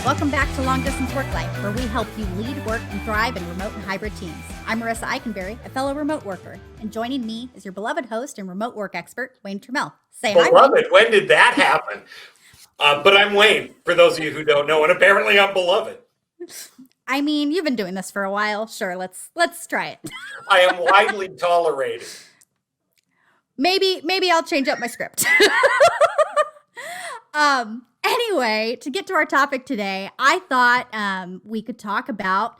Welcome back to Long Distance Work Life, where we help you lead, work, and thrive in remote and hybrid teams. I'm Marissa Eikenberry, a fellow remote worker, and joining me is your beloved host and remote work expert, Wayne Turmel. Say hi, Beloved, Wayne. when did that happen? But I'm Wayne, for those of you who don't know, and apparently I'm beloved. I mean, you've been doing this for a while. Sure, let's try it. I am widely tolerated. Maybe I'll change up my script. Anyway, to get to our topic today, I thought we could talk about,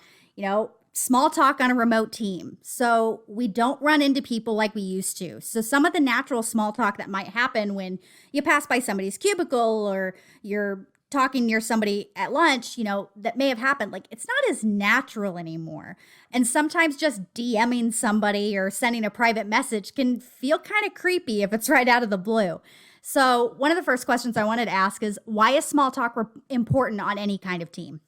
small talk on a remote team. So we don't run into people like we used to. So some of the natural small talk that might happen when you pass by somebody's cubicle or you're talking near somebody at lunch, that may have happened. Like, it's not as natural anymore. And sometimes just DMing somebody or sending a private message can feel kind of creepy if it's right out of the blue. So one of the first questions I wanted to ask is, why is small talk important on any kind of team?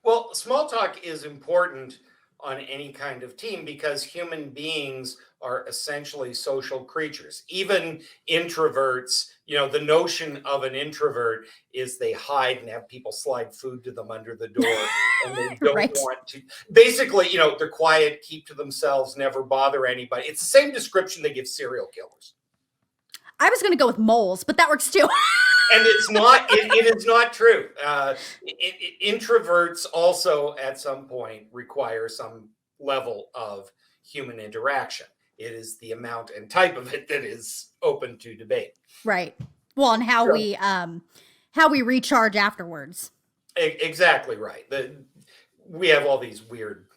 Well, small talk is important on any kind of team because human beings are essentially social creatures. Even introverts, the notion of an introvert is they hide and have people slide food to them under the door and they don't Right. want to. Basically, they're quiet, keep to themselves, never bother anybody. It's the same description they give serial killers. I was going to go with moles, but that works too. And it's not, it is not true. Introverts also at some point require some level of human interaction. It is the amount and type of it that is open to debate. Right. Well, and how we recharge afterwards. Exactly right. We have all these weird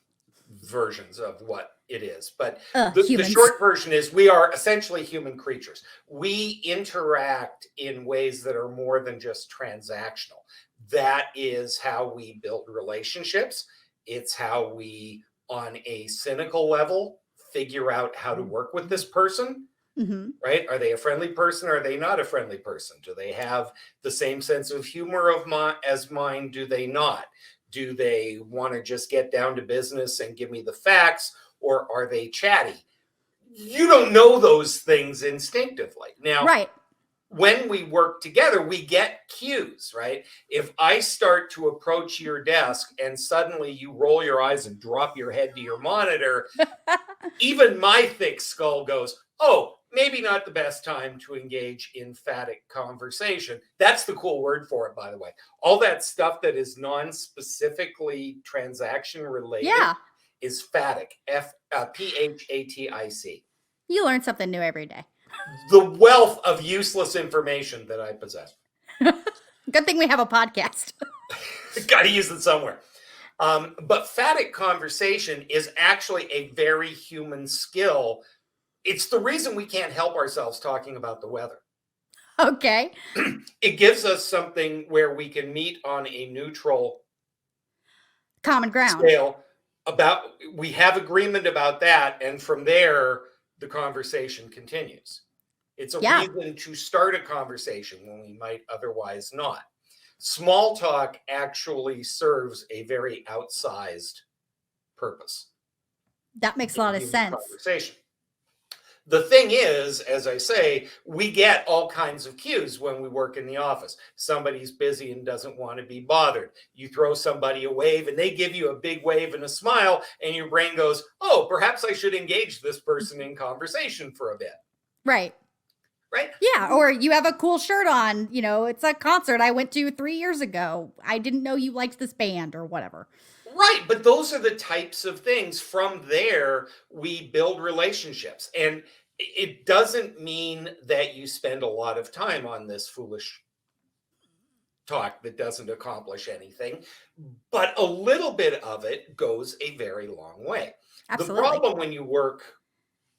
versions of what it is, but the short version is we are essentially human creatures. We interact in ways that are more than just transactional. That is how we build relationships. It's how we, on a cynical level, figure out how to work with this person. Mm-hmm. Right? Are they a friendly person? Or are they not a friendly person? Do they have the same sense of humor as mine? Do they not? Do they want to just get down to business and give me the facts? Or are they chatty? You don't know those things instinctively. Now, right. When we work together, we get cues, right? If I start to approach your desk and suddenly you roll your eyes and drop your head to your monitor, even my thick skull goes, oh, maybe not the best time to engage in emphatic conversation. That's the cool word for it, by the way. All that stuff that is non-specifically transaction related. Yeah. Is phatic, Phatic. You learn something new every day. The wealth of useless information that I possess. Good thing we have a podcast. Got to use it somewhere. But phatic conversation is actually a very human skill. It's the reason we can't help ourselves talking about the weather. Okay. It gives us something where we can meet on a neutral common ground scale. We have agreement about that, and from there the conversation continues. It's a reason to start a conversation when we might otherwise not. Small talk actually serves a very outsized purpose. That makes a lot of sense. Conversation. The thing is, as I say, we get all kinds of cues when we work in the office. Somebody's busy and doesn't want to be bothered. You throw somebody a wave and they give you a big wave and a smile, and your brain goes, oh, perhaps I should engage this person in conversation for a bit. Right. Right? Yeah. Or you have a cool shirt on, it's a concert I went to 3 years ago. I didn't know you liked this band or whatever. Right. But those are the types of things. From there, we build relationships. And it doesn't mean that you spend a lot of time on this foolish talk that doesn't accomplish anything. But a little bit of it goes a very long way. Absolutely. The problem when you work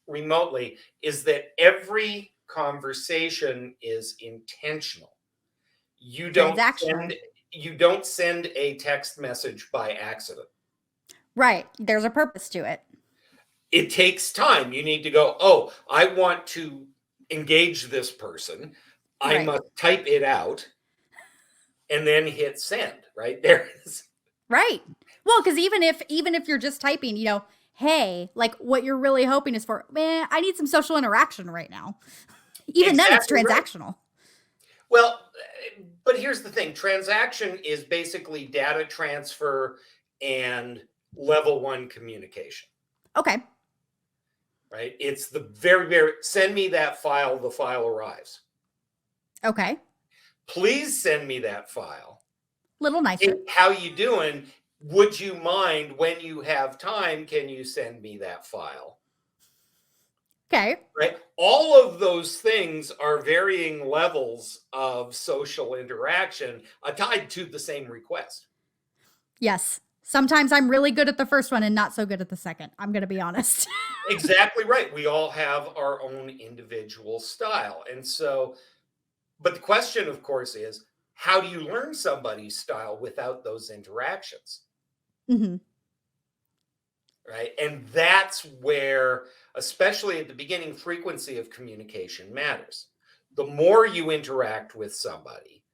remotely is that every conversation is intentional. You don't send a text message by accident. Right. There's a purpose to it. It takes time. You need to go, oh, I want to engage this person. I must type it out and then hit send. Right there it is. Right. Well, because even if you're just typing, hey, like what you're really hoping is for, man, I need some social interaction right now. Even then it's transactional. Well, but here's the thing. Transaction is basically data transfer and level one communication. Okay. Right? It's the very, send me that file, the file arrives. Okay. Please send me that file. Little nicer. Hey, how you doing? Would you mind, when you have time, can you send me that file? Okay. Right? All of those things are varying levels of social interaction tied to the same request. Yes. Sometimes I'm really good at the first one and not so good at the second. I'm going to be honest. Exactly right. We all have our own individual style. And so, but the question, of course, is how do you learn somebody's style without those interactions? Mm-hmm. Right. And that's where, especially at the beginning, frequency of communication matters. The more you interact with somebody,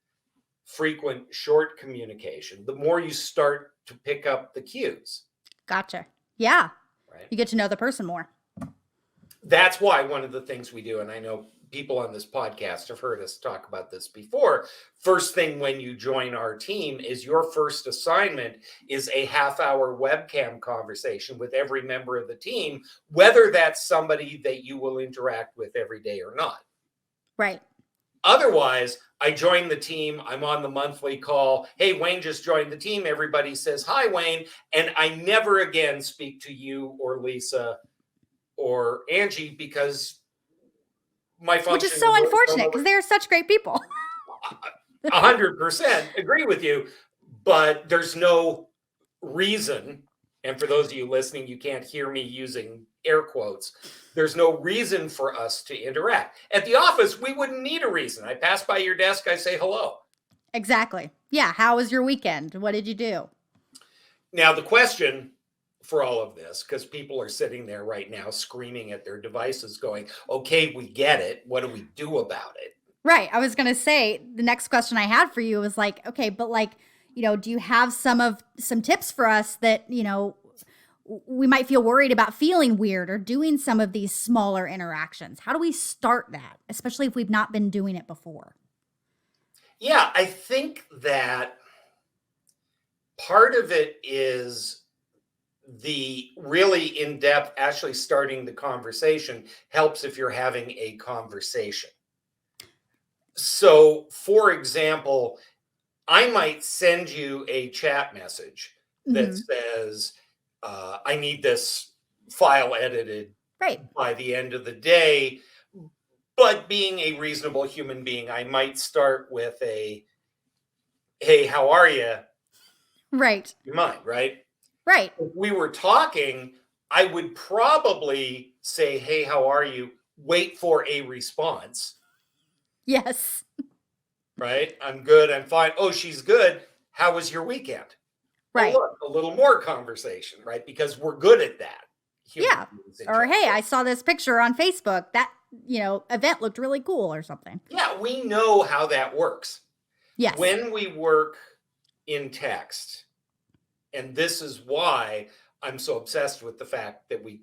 frequent, short communication, the more you start to pick up the cues. Gotcha. Yeah. Right. You get to know the person more. That's why one of the things we do, and I know people on this podcast have heard us talk about this before. First thing when you join our team is your first assignment is a half-hour webcam conversation with every member of the team, whether that's somebody that you will interact with every day or not. Right. Otherwise, I join the team, I'm on the monthly call. Hey, Wayne just joined the team. Everybody says, hi, Wayne. And I never again speak to you or Lisa or Angie because my function, which is so unfortunate because they're such great people. 100% agree with you, but there's no reason. And for those of you listening, you can't hear me using air quotes. There's no reason for us to interact. At the office, we wouldn't need a reason. I pass by your desk, I say hello. Exactly. Yeah. How was your weekend? What did you do? Now, the question for all of this, because people are sitting there right now screaming at their devices going, okay, we get it. What do we do about it? Right. I was going to say the next question I had for you was like, okay, but like, do you have some tips for us that, we might feel worried about feeling weird or doing some of these smaller interactions? How do we start that, especially if we've not been doing it before? Yeah, I think that part of it is the really in-depth, actually starting the conversation helps if you're having a conversation. So, for example, I might send you a chat message that says, I need this file edited by the end of the day. But being a reasonable human being, I might start with a, hey, how are you? Right. You mind, right? Right. If we were talking, I would probably say, hey, how are you? Wait for a response. Yes. Right? I'm good. I'm fine. Oh, she's good. How was your weekend? Right. Oh, look, a little more conversation, right? Because we're good at that. Yeah. Or, hey, I saw this picture on Facebook. That, event looked really cool or something. Yeah, we know how that works. Yes. When we work in text, and this is why I'm so obsessed with the fact that we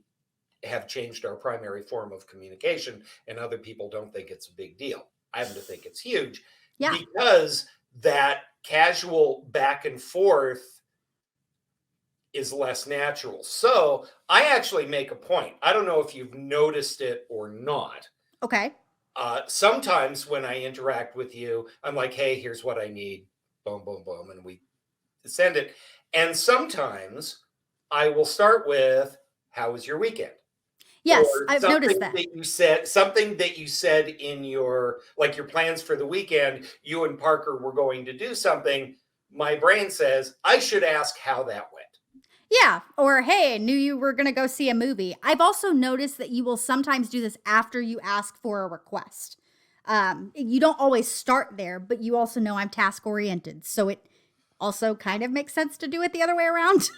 have changed our primary form of communication and other people don't think it's a big deal. I happen to think it's huge. Yeah. Because that casual back and forth is less natural. So I actually make a point. I don't know if you've noticed it or not. Okay. Sometimes when I interact with you, I'm like, hey, here's what I need. Boom, boom, boom. And we send it. And sometimes I will start with, how was your weekend? Yes, I've noticed that. Something that you said in your plans for the weekend, you and Parker were going to do something. My brain says, I should ask how that went. Yeah. Or, hey, I knew you were going to go see a movie. I've also noticed that you will sometimes do this after you ask for a request. You don't always start there, but you also know I'm task oriented. So it also kind of makes sense to do it the other way around.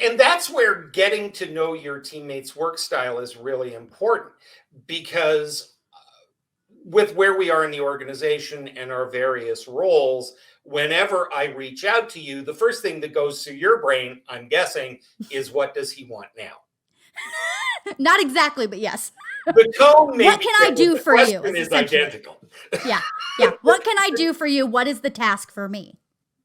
And that's where getting to know your teammates' work style is really important, because with where we are in the organization and our various roles, whenever I reach out to you, the first thing that goes through your brain, I'm guessing, is what does he want now? Not exactly, but yes. The tone, maybe, what can I do for you? Is identical. Yeah. Yeah. What can I do for you? What is the task for me?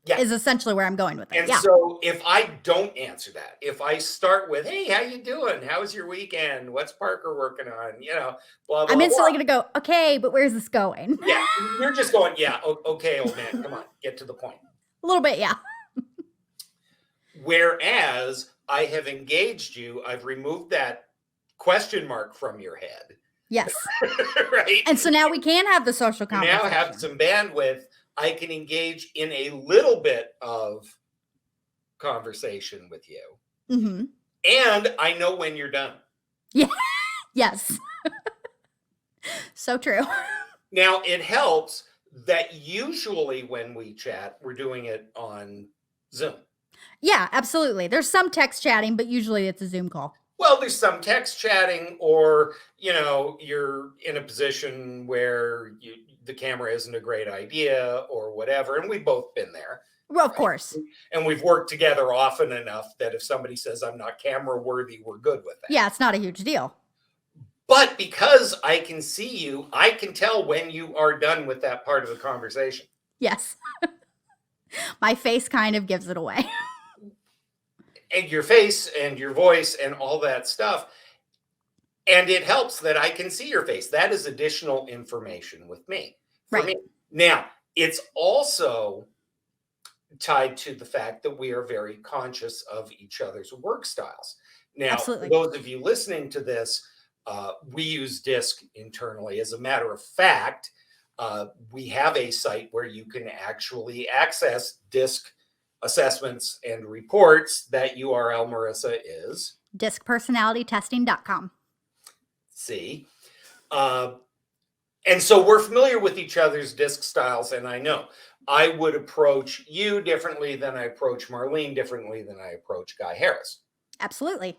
Yeah. Is essentially where I'm going with it. And yeah. so if I don't answer that, if I start with, hey, how you doing? How's your weekend? What's Parker working on? You know, blah, I'm blah, instantly blah. going to go, okay, but where's this going? Yeah. You're just going, yeah, okay, old man, come on, get to the point. A little bit, yeah. Whereas I have engaged you, I've removed that question mark from your head. Yes. Right. And so now we can have the social conversation. Now have some bandwidth. I can engage in a little bit of conversation with you. Mm-hmm. And I know when you're done. Yeah. Yes. So true. Now, it helps that usually when we chat, we're doing it on Zoom. Yeah, absolutely. There's some text chatting, but usually it's a Zoom call. Well, there's some text chatting, or, you know, you're in a position where the camera isn't a great idea or whatever. And we've both been there. Well, of course. And we've worked together often enough that if somebody says I'm not camera worthy, we're good with that. Yeah, it's not a huge deal. But because I can see you, I can tell when you are done with that part of the conversation. Yes. My face kind of gives it away. And your face and your voice and all that stuff. And it helps that I can see your face. That is additional information with me. Right. Me. Now, it's also tied to the fact that we are very conscious of each other's work styles. Now, Absolutely. For those of you listening to this, we use DISC internally. As a matter of fact, we have a site where you can actually access DISC assessments and reports. That URL, Marissa, is DISCpersonalitytesting.com. See? And so we're familiar with each other's DISC styles, and I know I would approach you differently than I approach Marlene, differently than I approach Guy Harris. Absolutely.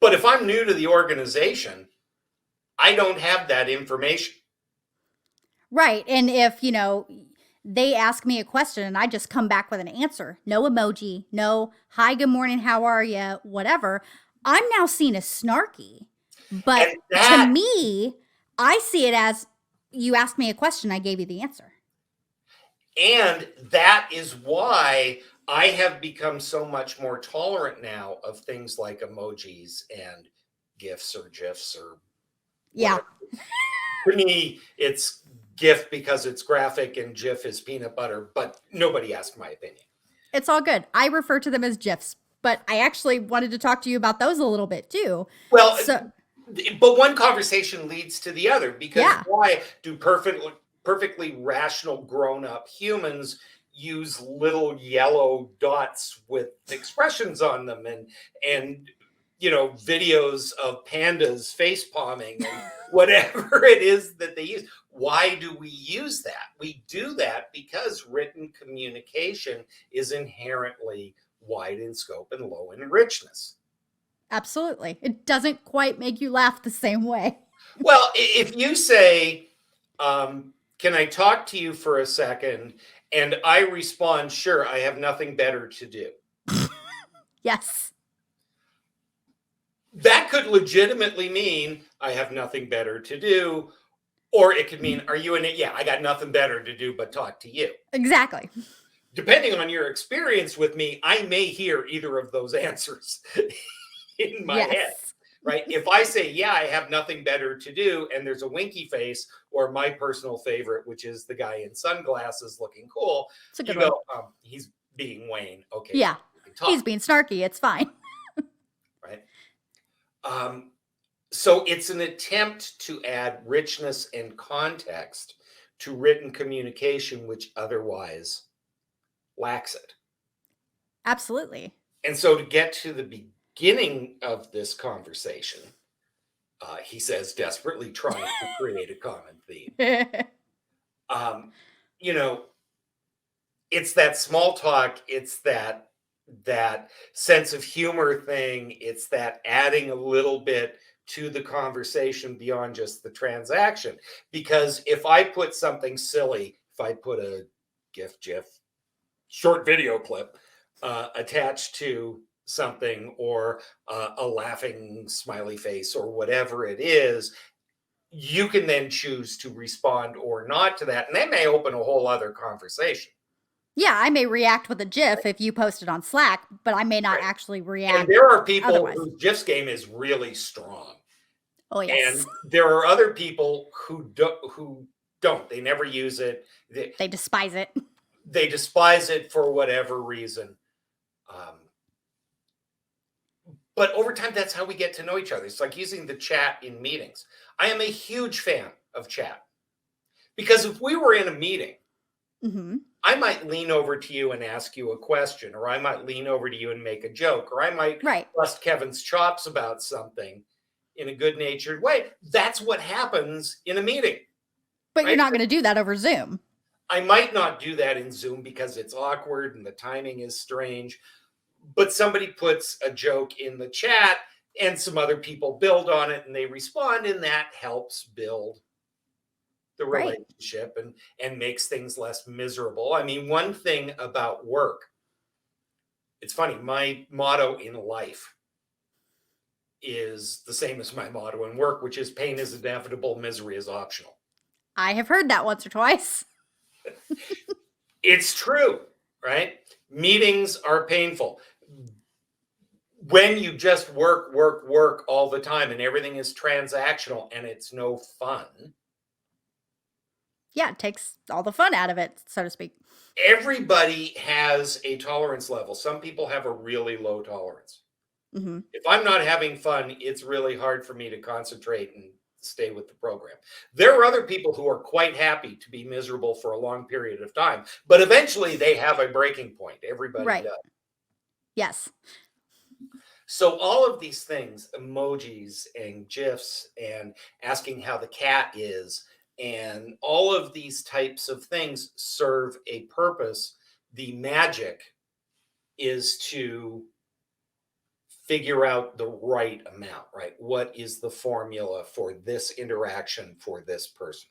But if I'm new to the organization, I don't have that information. Right. And if, you know, they ask me a question and I just come back with an answer, no emoji, no, hi, good morning, how are you, whatever, I'm now seen as snarky. But to me, I see it as, you asked me a question, I gave you the answer. And that is why I have become so much more tolerant now of things like emojis and GIFs or GIFs or whatever. Yeah. For me, it's GIF because it's graphic and GIF is peanut butter, but nobody asked my opinion. It's all good. I refer to them as GIFs, but I actually wanted to talk to you about those a little bit too. Well, but one conversation leads to the other, because why do perfectly rational grown-up humans use little yellow dots with expressions on them and you know, videos of pandas face palming and whatever it is that they use? Why do we use that? We do that because written communication is inherently wide in scope and low in richness. Absolutely. It doesn't quite make you laugh the same way. Well, if you say, can I talk to you for a second? And I respond, sure, I have nothing better to do. Yes. That could legitimately mean I have nothing better to do. Or it could mean, are you in it? Yeah, I got nothing better to do but talk to you. Exactly. Depending on your experience with me, I may hear either of those answers in my head. Right? If I say, yeah, I have nothing better to do, and there's a winky face, or my personal favorite, which is the guy in sunglasses looking cool, you go, he's being Wayne. Okay. Yeah. He's being snarky. It's fine. Right. So it's an attempt to add richness and context to written communication, which otherwise lacks it. Absolutely. And so to get to the beginning of this conversation, he says, desperately trying to create a common theme. You know, it's that small talk. It's that sense of humor thing. It's that adding a little bit to the conversation beyond just the transaction. Because if I put something silly, if I put a GIF, short video clip attached to something, or a laughing smiley face or whatever it is, you can then choose to respond or not to that. And that may open a whole other conversation. Yeah, I may react with a GIF if you post it on Slack, but I may not actually react. And there are people otherwise. whose GIFs game is really strong. Oh, yes. And there are other people who don't. They never use it. They despise it. They despise it for whatever reason. But over time, that's how we get to know each other. It's like using the chat in meetings. I am a huge fan of chat. Because if we were in a meeting, I might lean over to you and ask you a question, or I might lean over to you and make a joke, or I might bust Kevin's chops about something in a good-natured way. That's what happens in a meeting. But you're not going to do that over Zoom. I might not do that in Zoom because it's awkward and the timing is strange. But somebody puts a joke in the chat and some other people build on it and they respond, and that helps build the relationship and makes things less miserable. I mean, one thing about work, it's funny, my motto in life is the same as my motto in work, which is pain is inevitable, misery is optional. I have heard that once or twice. It's true, right? Meetings are painful. When you just work all the time and everything is transactional and it's no fun. Yeah, it takes all the fun out of it, so to speak. Everybody has a tolerance level. Some people have a really low tolerance. If I'm not having fun, it's really hard for me to concentrate and stay with the program. There are other people who are quite happy to be miserable for a long period of time, but eventually they have a breaking point. Everybody does. Yes. So all of these things, emojis and GIFs and asking how the cat is, and all of these types of things serve a purpose. The magic is to figure out the right amount, right? What is the formula for this interaction for this person?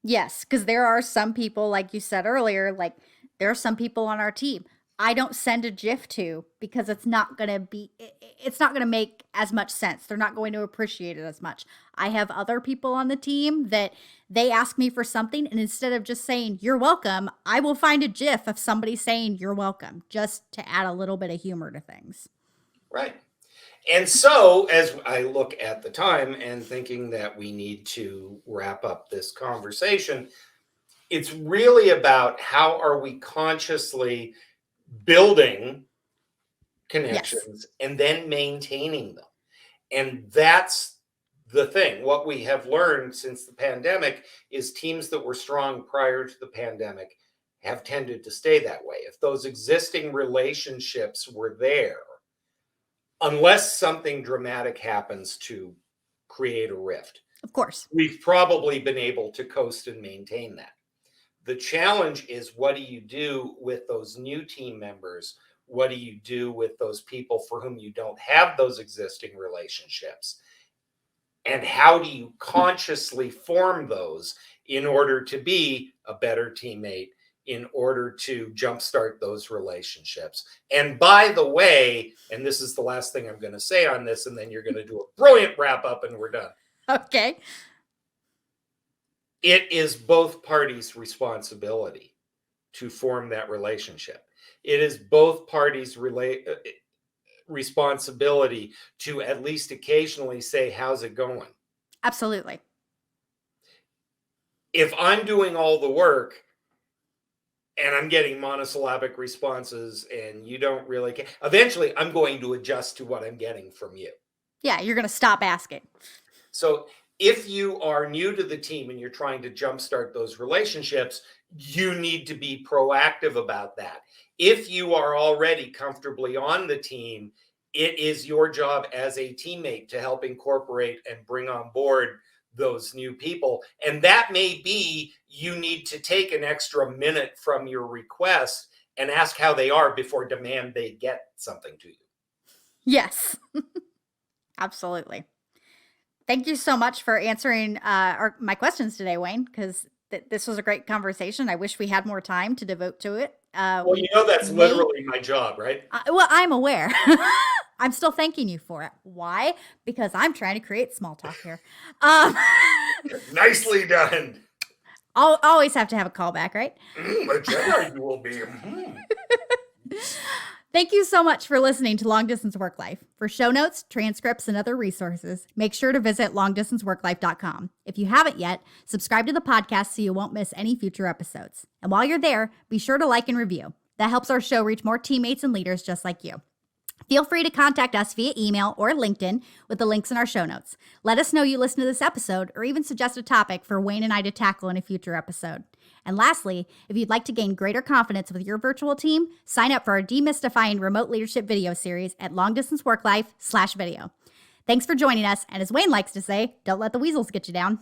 Yes, because there are some people, like you said earlier, like there are some people on our team I don't send a GIF to because it's not going to make as much sense. They're not going to appreciate it as much. I have other people on the team that they ask me for something, and instead of just saying, "You're welcome," I will find a GIF of somebody saying, "You're welcome," just to add a little bit of humor to things. Right. And so as I look at the time and thinking that we need to wrap up this conversation, it's really about how are we consciously building connections and then maintaining them. And that's the thing. What we have learned since the pandemic is teams that were strong prior to the pandemic have tended to stay that way. If those existing relationships were there, unless something dramatic happens to create a rift, of course, we've probably been able to coast and maintain that. The challenge is, what do you do with those new team members? What do you do with those people for whom you don't have those existing relationships? And how do you consciously form those in order to be a better teammate, in order to jumpstart those relationships? And by the way, and this is the last thing I'm going to say on this, and then you're going to do a brilliant wrap up and we're done. Okay. It is both parties' responsibility to form that relationship. It is both parties' responsibility to at least occasionally say, "How's it going?" Absolutely. If I'm doing all the work and I'm getting monosyllabic responses and you don't really care, eventually I'm going to adjust to what I'm getting from you. Yeah, you're going to stop asking. So if you are new to the team and you're trying to jumpstart those relationships, you need to be proactive about that. If you are already comfortably on the team, it is your job as a teammate to help incorporate and bring on board those new people. And that may be you need to take an extra minute from your request and ask how they are before demand they get something to you. Yes, absolutely. Thank you so much for answering my questions today, Wayne, because this was a great conversation. I wish we had more time to devote to it. Well, that's literally my job, right? Well, I'm aware. I'm still thanking you for it. Why? Because I'm trying to create small talk here. Nicely done. I'll always have to have a callback, right? A Jedi you will be. Thank you so much for listening to Long Distance Work Life. For show notes, transcripts, and other resources, make sure to visit longdistanceworklife.com. If you haven't yet, subscribe to the podcast so you won't miss any future episodes. And while you're there, be sure to like and review. That helps our show reach more teammates and leaders just like you. Feel free to contact us via email or LinkedIn with the links in our show notes. Let us know you listened to this episode or even suggest a topic for Wayne and I to tackle in a future episode. And lastly, if you'd like to gain greater confidence with your virtual team, sign up for our Demystifying Remote Leadership video series at longdistanceworklife.com/video. Thanks for joining us, and as Wayne likes to say, don't let the weasels get you down.